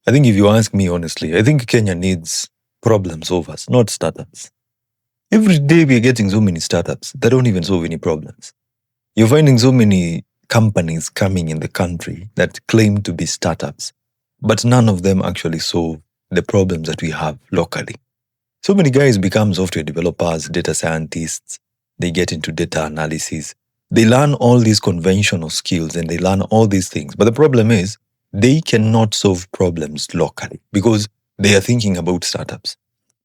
I think if you ask me honestly, I think Kenya needs problem solvers, not startups. Every day we're getting so many startups that don't even solve any problems. You're finding so many companies coming in the country that claim to be startups, but none of them actually solve the problems that we have locally. So many guys become software developers, data scientists, they get into data analysis. They learn all these conventional skills and they learn all these things. But the problem is they cannot solve problems locally because they are thinking about startups.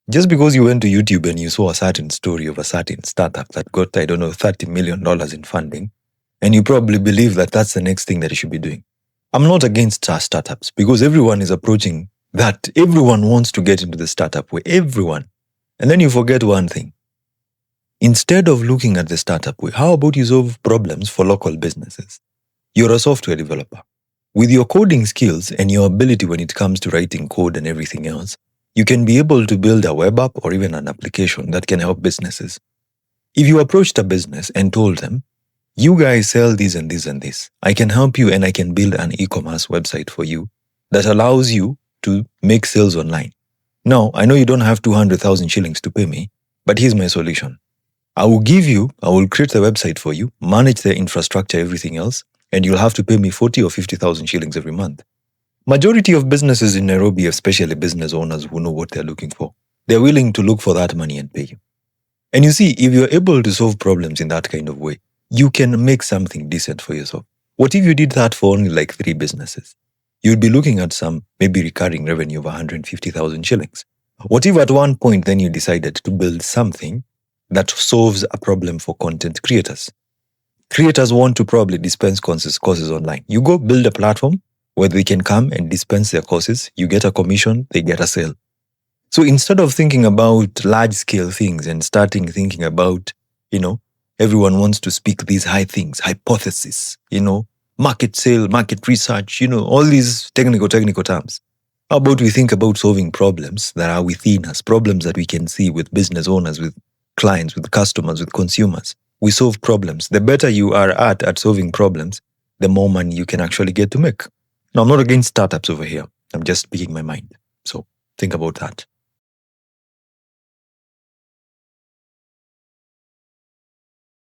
Just because you went to YouTube and you saw a certain story of a certain startup that got, $30 million in funding, and you probably believe that that's the next thing that you should be doing. I'm not against startups because everyone is approaching that. Everyone wants to get into the startup way, everyone. And then you forget one thing. Instead of looking at the startup way, how about you solve problems for local businesses? You're a software developer. With your coding skills and your ability when it comes to writing code and everything else, you can be able to build a web app or even an application that can help businesses. If you approached a business and told them, you guys sell this and this and this, I can help you and I can build an e-commerce website for you that allows you to make sales online. Now, I know you don't have 200,000 shillings to pay me, but here's my solution. I will create the website for you, manage the infrastructure, everything else, and you'll have to pay me 40 or 50,000 shillings every month. Majority of businesses in Nairobi, especially business owners who know what they're looking for, they're willing to look for that money and pay you. And you see, if you're able to solve problems in that kind of way, you can make something decent for yourself. What if you did that for only like 3 businesses? You'd be looking at some maybe recurring revenue of 150,000 shillings. What if at one point then you decided to build something that solves a problem for content creators? Creators want to probably dispense courses online. You go build a platform where they can come and dispense their courses. You get a commission, they get a sale. So instead of thinking about large-scale things and starting thinking about, everyone wants to speak these high things, hypothesis, market sale, market research, all these technical terms. How about we think about solving problems that are within us, problems that we can see with business owners, with clients, with customers, with consumers. We solve problems. The better you are at solving problems, the more money you can actually get to make. Now, I'm not against startups over here. I'm just speaking my mind. So think about that.